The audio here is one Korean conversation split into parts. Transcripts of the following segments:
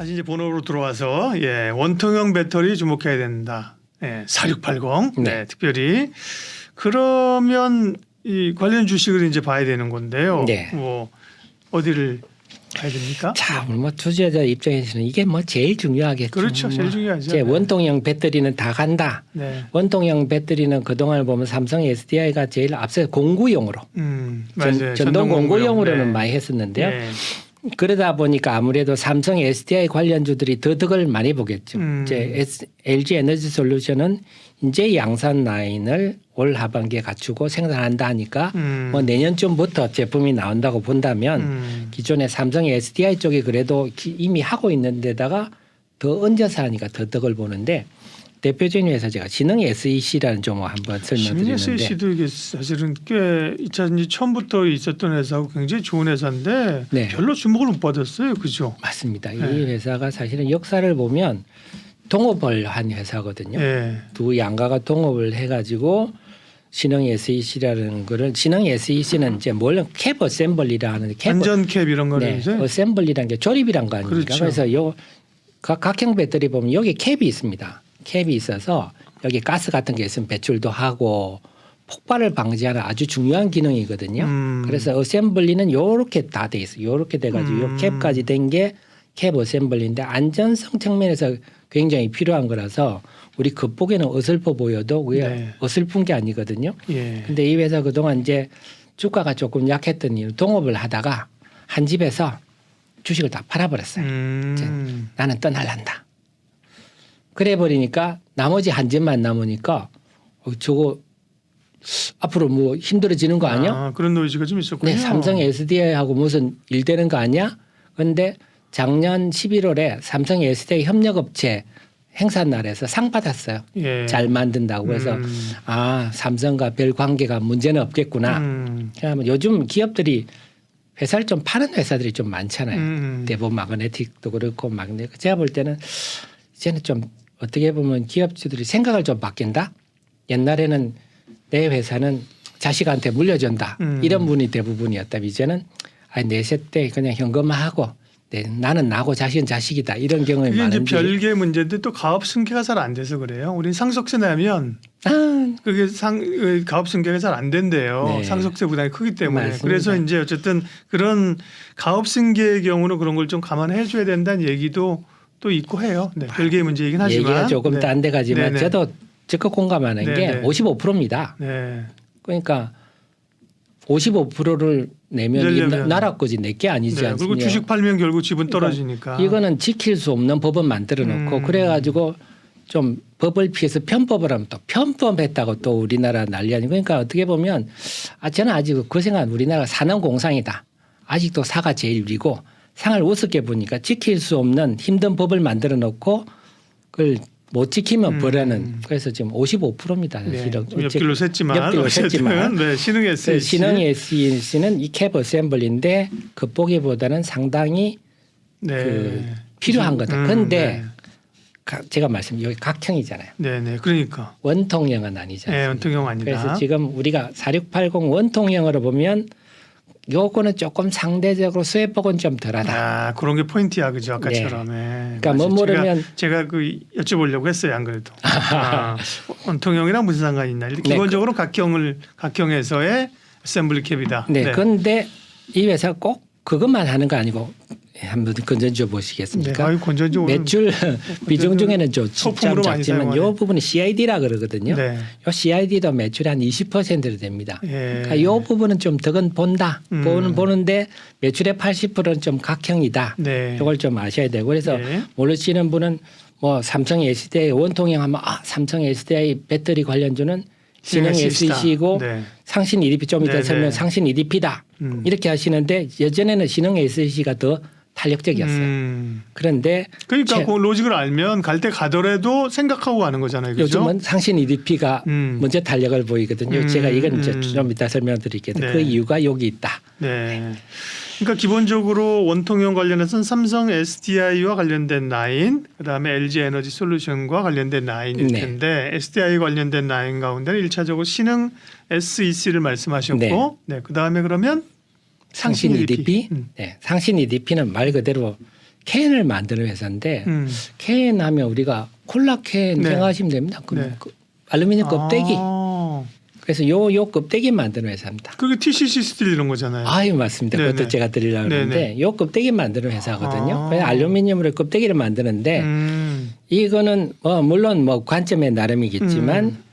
다시 이제 본업으로 들어와서 원통형 배터리 주목해야 된다. 4680. 네. 특별히 그러면 이 관련 주식을 이제 봐야 되는 건데요. 네. 뭐 어디를 봐야 됩니까? 자, 뭐 투자자 입장에서는 이게 뭐 제일 중요하겠죠. 그렇죠. 제일 중요하죠. 이제 원통형 배터리는 다 간다. 네. 원통형 배터리는 그동안 보면 삼성 SDI가 제일 앞서 공구용으로 맞아요. 전동 공구용으로는 네. 많이 했었는데요. 네. 그러다 보니까 아무래도 삼성 SDI 관련주들이 더 득을 많이 보겠죠. 이제 LG 에너지 솔루션은 이제 양산 라인을 올 하반기에 갖추고 생산한다 하니까 뭐 내년쯤부터 제품이 나온다고 본다면 기존의 삼성 SDI 쪽이 그래도 이미 하고 있는 데다가 더 얹어서 하니까 더 득을 보는데 대표적인 회사 제가 신흥 SEC라는 종목 한번 설명드리는데 신흥 SEC도 이게 사실은 꽤 이제 처음부터 있었던 회사고 굉장히 좋은 회사인데 네. 별로 주목을 못 받았어요. 그죠? 맞습니다. 네. 이 회사가 사실은 역사를 보면 동업을 한 회사거든요. 네. 두 양가가 동업을 해가지고 신흥 SEC라는 거를 신흥 SEC는 이제 물론 캡 어셈블리라 하는 캡 안전 캡 이런 거를 이제 어셈블리라는 게 조립이란 거 아닙니까? 그렇죠. 그래서 요 각형 배터리 보면 여기 캡이 있습니다. 캡이 있어서 여기 가스 같은 게 있으면 배출도 하고 폭발을 방지하는 아주 중요한 기능이거든요. 그래서 어셈블리는 요렇게 다 돼 있어요. 요렇게 돼가지고 요 캡까지 된 게 캡 어셈블리인데 안전성 측면에서 굉장히 필요한 거라서 우리 겉보기에는 어설퍼 보여도 그게 네. 어설픈 게 아니거든요. 예. 근데 이 회사 그동안 이제 주가가 조금 약했던 이유 동업을 하다가 한 집에서 주식을 다 팔아버렸어요. 이제 나는 떠날란다. 그래 버리니까 나머지 한 집만 남으니까 저거 앞으로 뭐 힘들어지는 거 아니야? 그런 노이즈가 좀 있었군요. 네, 삼성 SDI하고 무슨 일 되는 거 아니야? 그런데 작년 11월에 삼성 SDI 협력업체 행사 날에서 상 받았어요. 예. 잘 만든다고 그래서 삼성과 별 관계가 문제는 없겠구나. 그러면 요즘 기업들이 회사를 좀 파는 회사들이 좀 많잖아요. 대부분 마그네틱도 그렇고 제가 볼 때는 이제는 좀 어떻게 보면 기업주들이 생각을 좀 바뀐다. 옛날에는 내 회사는 자식한테 물려준다. 이런 분이 대부분이었다면 이제는 내 세대 그냥 현금화하고 나는 나고 자식은 자식이다. 이런 경험이 그게 이제 많은데. 별개 문제인데 또 가업 승계가 잘 안 돼서 그래요. 우린 상속세 내면 그게 가업 승계가 잘 안 된대요. 네. 상속세 부담이 크기 때문에. 맞습니다. 그래서 이제 어쨌든 그런 가업 승계의 경우는 그런 걸 좀 감안해 줘야 된다는 얘기도 또 있고 해요. 네. 별개의 문제이긴 하지만. 얘기가 조금 네. 딴 데 가지만 네네. 저도 적극 공감하는 게 네네. 55%입니다. 네. 그러니까 55%를 내면 내려면. 나라 거지 내 게 아니지 네. 않습니까? 그리고 주식 팔면 결국 지분 떨어지니까. 이거는 지킬 수 없는 법은 만들어 놓고 그래가지고 좀 법을 피해서 편법을 하면 또 편법했다고 또 우리나라 난리 아니고 그러니까 어떻게 보면 저는 아직 그 생각 우리나라가 산업공상이다. 아직도 사가 제일 위고 상을 우습게 보니까 지킬 수 없는 힘든 법을 만들어 놓고 그걸 못 지키면 벌하는 그래서 지금 55%입니다. 네. 사실은. 옆길로 샜지만. 옆길로 어쨌든 샜지만. 네. 신흥 SEC. 신흥 SEC는 이 캡 어셈블리인데 겉보기보다는 상당히 필요한 거다. 그런데 제가 여기 각형이잖아요. 네네. 그러니까. 원통형은 아니지 않습니까? 네, 원통형 아니다. 그래서 지금 우리가 4680 원통형으로 보면 요거는 조금 상대적으로 수혜폭은 좀 덜하다. 그런 게 포인트야, 그죠? 아까처럼. 네. 그러니까 뭐 모르면 제가 여쭤보려고 했어요, 안 그래도. 원통형이랑 무슨 상관이 있나? 기본적으로 각형에서의 어셈블리 캡이다. 네. 그런데 이 회사가 꼭 그것만 하는 거 아니고 한번 건전지어 보시겠습니까? 네. 건전지 매출 비중 중에는 좀 소품으로 많이 작지만 이 사용하네. 부분이 CID라 그러거든요. 네. 이 CID도 매출이 한 20%로 됩니다. 예. 그러니까 이 부분은 좀 덕은 본다. 보는데 매출의 80%는 좀 각형이다. 네. 이걸 좀 아셔야 되고 그래서 네. 모르시는 분은 뭐 삼성 SDI 원통형 하면 삼성 SDI 배터리 관련주는 신흥 SEC이고 네. 상신 EDP 좀 이따 네네. 설명 상신 EDP다. 이렇게 하시는데 예전에는 신흥 SEC가 더 탄력적이었어요. 그런데 그러니까 그 로직을 알면 갈 때 가더라도 생각하고 가는 거잖아요. 그죠? 요즘은 상신 EDP가 먼저 탄력을 보이거든요. 제가 이건 이제 좀 이따 설명드리겠는데 네. 그 이유가 여기 있다. 네. 그러니까 기본적으로 원통형 관련해서는 삼성 SDI와 관련된 라인, 그다음에 LG 에너지 솔루션과 관련된 라인일 네. 텐데 SDI 관련된 라인 가운데는 1차적으로 신흥 SEC를 말씀하셨고, 네. 그다음에 그러면 상신 EDP. 네. 상신 EDP는 말 그대로 캔을 만드는 회사인데 캔 하면 우리가 콜라 캔 네. 생각하시면 됩니다. 네. 그 알루미늄 껍데기. 아, 그래서 요 껍데기 만드는 회사입니다. 그게 TCC 스틸 이런 거잖아요. 아유 맞습니다. 네네. 그것도 제가 드리려고 네네. 하는데 요 껍데기 만드는 회사거든요. 아. 그래서 알루미늄으로 껍데기를 만드는데 이거는 물론 관점의 나름이겠지만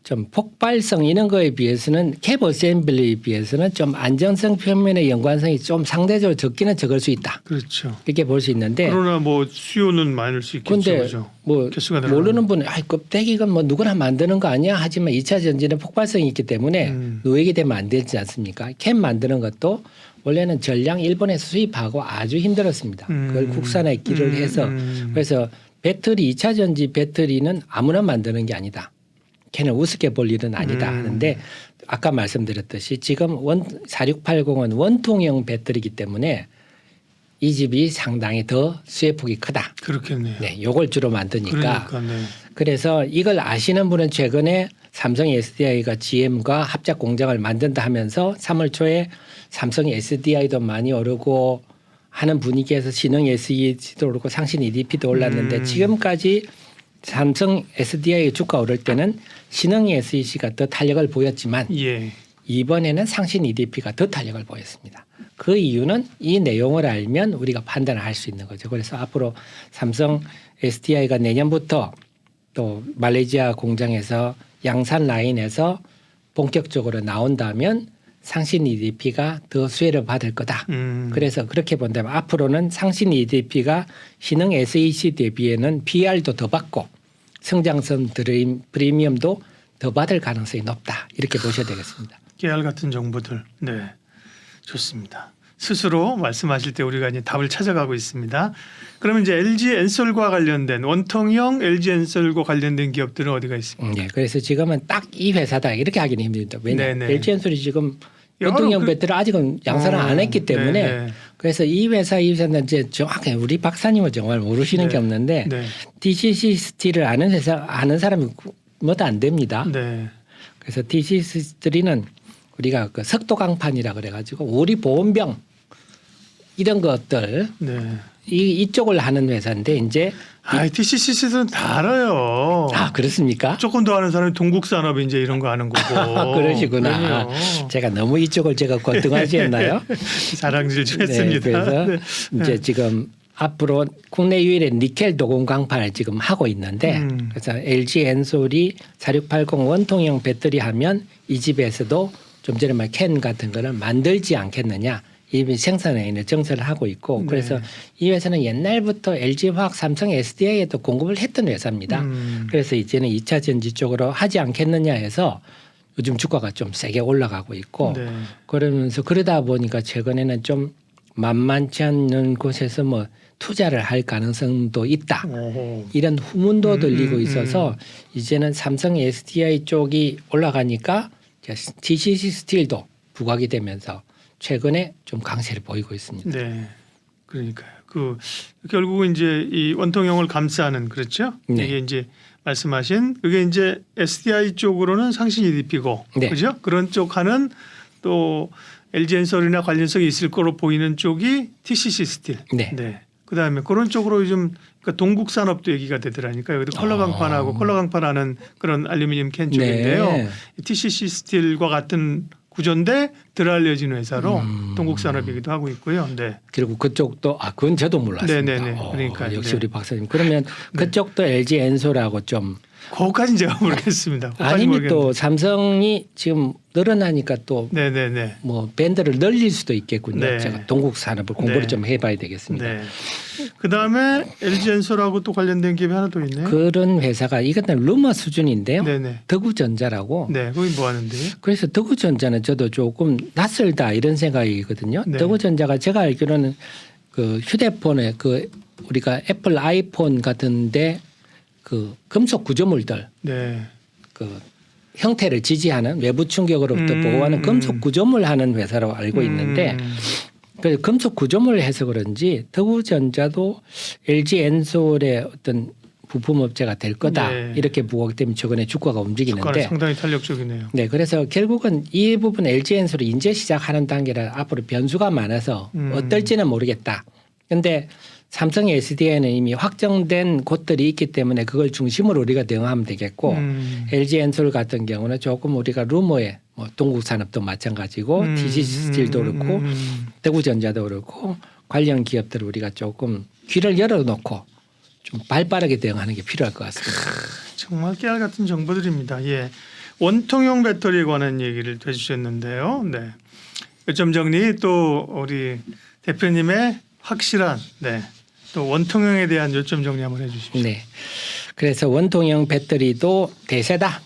좀 폭발성 이런 거에 비해서는 캡 어셈블리에 비해서는 좀 안정성 표면의 연관성이 좀 상대적으로 적기는 적을 수 있다. 그렇죠. 이렇게 볼 수 있는데 그러나 뭐 수요는 많을 수 있겠죠. 근데 그렇죠? 뭐 개수가 늘어나는. 모르는 분은 껍데기가 뭐 누구나 만드는 거 아니야 하지만 2차 전지는 폭발성이 있기 때문에 노획이 되면 안 되지 않습니까? 캔 만드는 것도 원래는 전량 일본에서 수입하고 아주 힘들었습니다. 그걸 국산에 길을 해서 그래서 배터리 2차 전지 배터리는 아무나 만드는 게 아니다. 캔을 우습게 볼 일은 아니다 하는데 아까 말씀드렸듯이 지금 4680은 원통형 배터리이기 때문에 이 집이 상당히 더 수혜폭이 크다. 그렇겠네요. 네, 요걸 주로 만드니까. 그러니까 네. 그래서 이걸 아시는 분은 최근에 삼성 SDI가 GM과 합작 공장을 만든다 하면서 3월 초에 삼성 SDI도 많이 오르고 하는 분위기에서 신흥 SEC도 오르고 상신 EDP도 올랐는데 지금까지 삼성 SDI 주가 오를 때는 신흥 SEC가 더 탄력을 보였지만 예. 이번에는 상신 EDP가 더 탄력을 보였습니다. 그 이유는 이 내용을 알면 우리가 판단을 할 수 있는 거죠. 그래서 앞으로 삼성 SDI가 내년부터 또 말레이시아 공장에서 양산 라인에서 본격적으로 나온다면 상신 EDP가 더 수혜를 받을 거다. 그래서 그렇게 본다면 앞으로는 상신 EDP가 신흥 SEC 대비에는 PR도 더 받고 성장성 프리미엄도 더 받을 가능성이 높다. 이렇게 보셔야 되겠습니다. 깨알 같은 정보들. 네. 좋습니다. 스스로 말씀하실 때 우리가 이제 답을 찾아가고 있습니다. 그러면 이제 LG 엔솔과 관련된 원통형 LG 엔솔과 관련된 기업들은 어디가 있습니까? 네, 그래서 지금은 딱 이 회사다 이렇게 하기는 힘듭니다. 왜냐 네네. LG 엔솔이 지금 여러 원통형 그- 배터리 아직은 양산을 안 했기 때문에 네네. 그래서 이 회사는 이제 정확히 우리 박사님은 정말 모르시는 네. 게 없는데 네. DCC 스틸을 아는 사람이 뭐도 안 됩니다. 네. 그래서 DCC 스틸은 우리가 그 석도 강판이라 그래가지고 우리 보온병 이런 것들 네. 이쪽을 하는 회사인데 이제 TCC는 다 알아요. 그렇습니까? 조금 더 아는 사람이 동국산업 이제 이런 거 아는 거고. 그러시구나. 그럼요. 제가 너무 이쪽을 제가 권등하지 않나요? 자랑질 좀 했습니다. 그래서 네. 이제 지금 앞으로 국내 유일의 니켈 도금 강판을 지금 하고 있는데 그래서 LG 엔솔이 4680 원통형 배터리 하면 이 집에서도 좀 전에 말 캔 같은 거를 만들지 않겠느냐. 이 생산 라인을 정설을 하고 있고 네. 그래서 이 회사는 옛날부터 LG화학, 삼성 SDI에도 공급을 했던 회사입니다. 그래서 이제는 2차 전지 쪽으로 하지 않겠느냐 해서 요즘 주가가 좀 세게 올라가고 있고 네. 그러면서 그러다 보니까 최근에는 좀 만만치 않는 곳에서 뭐 투자를 할 가능성도 있다. 오호. 이런 후문도 들리고 있어서 이제는 삼성 SDI 쪽이 올라가니까 DCC 스틸도 부각이 되면서 최근에 좀 강세를 보이고 있습니다. 네. 그러니까요. 결국은 이제 이 원통형을 감싸는 그렇죠? 네. 이게 이제 말씀하신 그게 이제 SDI 쪽으로는 상신 EDP고 네. 그죠? 그런 쪽 하는 또 LG 엔솔이나 관련성이 있을 거로 보이는 쪽이 TCC 스틸. 네. 그다음에 그런 쪽으로 요즘 그러니까 동국 산업도 얘기가 되더라니까요. 여기도 컬러 강판하고 컬러 강판하는 그런 알루미늄 캔 쪽인데요. 네. TCC 스틸과 같은 구조인데 덜 알려진 회사로 동국 산업이기도 하고 있고요. 네. 그리고 그쪽도 그건 저도 몰랐습니다. 네네네. 그러니까요. 역시 네. 우리 박사님. 그러면 그쪽도 LG 엔솔하고 좀 그거까지는 제가 모르겠습니다. 그거까지는 아니면 또 모르겠는데. 삼성이 지금 늘어나니까 또 네네네. 뭐 밴드를 늘릴 수도 있겠군요. 네. 제가 동국 산업을 공부를 네. 좀 해봐야 되겠습니다. 네. 그다음에 LG 엔솔하고 또 관련된 기업이 하나 더 있네요. 그런 회사가 이것은 루머 수준인데요. 네네. 덕우전자라고. 네. 거기 뭐 하는데요? 그래서 덕우전자는 저도 조금 낯설다 이런 생각이거든요. 네. 덕우전자가 제가 알기로는 그 휴대폰에 그 우리가 애플 아이폰 같은데 그 금속 구조물들 네. 그 형태를 지지하는 외부 충격으로부터 보호하는 금속 구조물 하는 회사로 알고 있는데 그 금속 구조물을 해서 그런지 덕우전자도 LG 엔솔의 어떤 부품 업체가 될 거다 네. 이렇게 보고 때문에 최근에 주가가 주가는 움직이는데 상당히 탄력적이네요. 네 그래서 결국은 이 부분 LG 엔솔이 인제 시작하는 단계라 앞으로 변수가 많아서 어떨지는 모르겠다. 그런데 삼성 SDI는 이미 확정된 곳들이 있기 때문에 그걸 중심으로 우리가 대응하면 되겠고 LG 엔솔 같은 경우는 조금 우리가 루머에 뭐 동국산업도 마찬가지고 TC 스틸도 그렇고 대구전자도 그렇고 관련 기업들을 우리가 조금 귀를 열어놓고 좀 발빠르게 대응하는 게 필요할 것 같습니다. 정말 깨알 같은 정보들입니다. 예. 원통형 배터리에 관한 얘기를 해주셨는데요. 네. 요점 정리 또 우리 대표님의 확실한 또 원통형에 대한 요점 정리 한번 해주십시오. 네. 그래서 원통형 배터리도 대세다.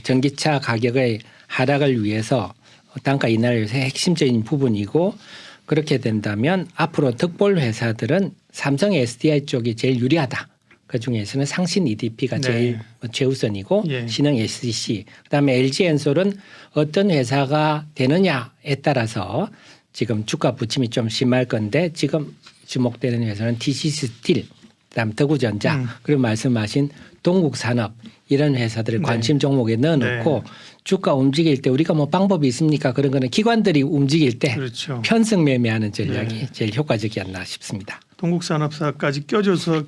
전기차 가격의 하락을 위해서 단가 인하를 위해서 핵심적인 부분이고 그렇게 된다면 앞으로 득볼 회사들은 삼성 SDI 쪽이 제일 유리하다. 그중에서는 상신 EDP가 제일 최우선이고 신흥 SDC 그다음에 LG 엔솔은 어떤 회사가 되느냐에 따라서 지금 주가 부침이 좀 심할 건데 지금 주목되는 회사는 TC 스틸 그다음 대구전자 그리고 말씀하신 동국산업 이런 회사들을 관심 종목에 넣어놓고 주가 움직일 때 우리가 뭐 방법이 있습니까? 그런 거는 기관들이 움직일 때 그렇죠. 편승 매매하는 전략이 제일 효과적이지 않나 싶습니다. 동국산업사까지 껴주셔서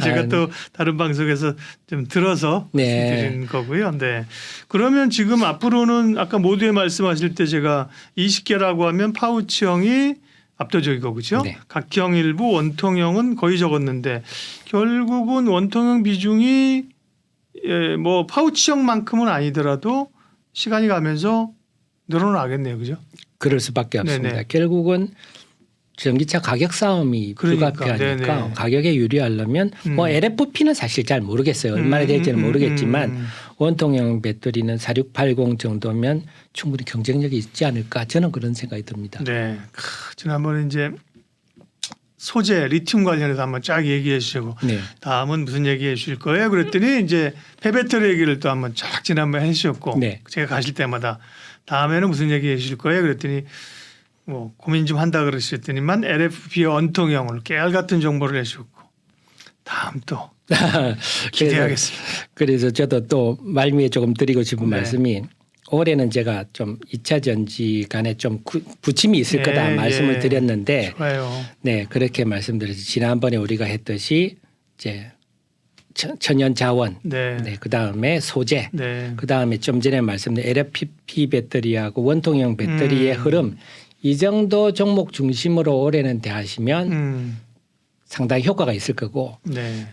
제가 또 다른 방송에서 좀 들어서 말씀드린 거고요. 네. 그러면 지금 앞으로는 아까 모두에 말씀하실 때 제가 20개라고 하면 파우치형이 압도적이고 그죠? 각형 일부 원통형은 거의 적었는데 결국은 원통형 비중이 뭐 파우치형만큼은 아니더라도 시간이 가면서 늘어나겠네요. 그죠? 그럴 수밖에 없습니다. 결국은 전기차 가격 싸움이 불가피하니까 가격에 유리하려면 뭐 LFP는 사실 잘 모르겠어요. 얼마나 될지는 모르겠지만 원통형 배터리는 4680 정도면 충분히 경쟁력이 있지 않을까 저는 그런 생각이 듭니다. 네. 지난번에 이제 소재 리튬 관련해서 한번 쫙 얘기해 주시고 다음은 무슨 얘기해 주실 거예요? 그랬더니 이제 폐배터리 얘기를 또 한번 쫙 지난번에 해 주셨고 제가 가실 때마다 다음에는 무슨 얘기해 주실 거예요? 그랬더니 뭐 고민 좀 한다 그러셨더니만 LFP 원통형을 깨알 같은 정보를 해주셨고 다음 또 기대하겠습니다. 그래서 저도 또 말미에 조금 드리고 싶은 말씀이 올해는 제가 좀 2차 전지 간에 좀 부침이 있을 거다 말씀을 드렸는데 그렇게 말씀드려서 지난번에 우리가 했듯이 이제 천연 자원, 그다음에 소재, 그다음에 좀 전에 말씀드린 LFP 배터리하고 원통형 배터리의 흐름 이 정도 종목 중심으로 올해는 대하시면 상당히 효과가 있을 거고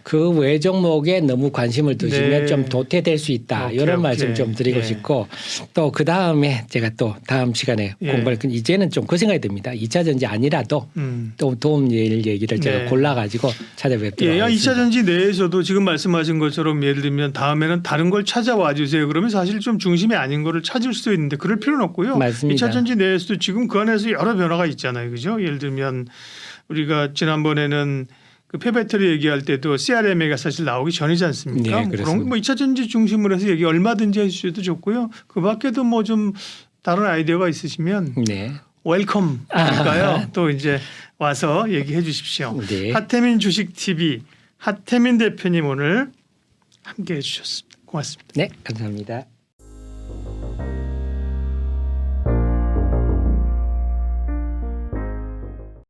그 외 종목에 너무 관심을 두시면 좀 도태될 수 있다. 이런 말씀 좀 드리고 싶고 또 그 다음에 제가 또 다음 시간에 공부를 이제는 좀 그 생각이 듭니다. 2차 전지 아니라도 또 도움 얘기를 제가 골라가지고 찾아뵙도록 하겠습니다. 2차 전지 내에서도 지금 말씀하신 것처럼 예를 들면 다음에는 다른 걸 찾아와 주세요. 그러면 사실 좀 중심이 아닌 거를 찾을 수도 있는데 그럴 필요는 없고요. 맞습니다. 2차 전지 내에서도 지금 그 안에서 여러 변화가 있잖아요. 그죠? 예를 들면 우리가 지난번에는 그 폐배터리 얘기할 때도 CRMA가 사실 나오기 전이지 않습니까? 그런 뭐 2차 전지 중심으로 해서 얘기 얼마든지 해주셔도 좋고요. 그 밖에도 뭐 좀 다른 아이디어가 있으시면 웰컴 하니까요. 또 이제 와서 얘기해 주십시오. 하태민 주식TV 하태민 대표님 오늘 함께해 주셨습니다. 고맙습니다. 네, 감사합니다.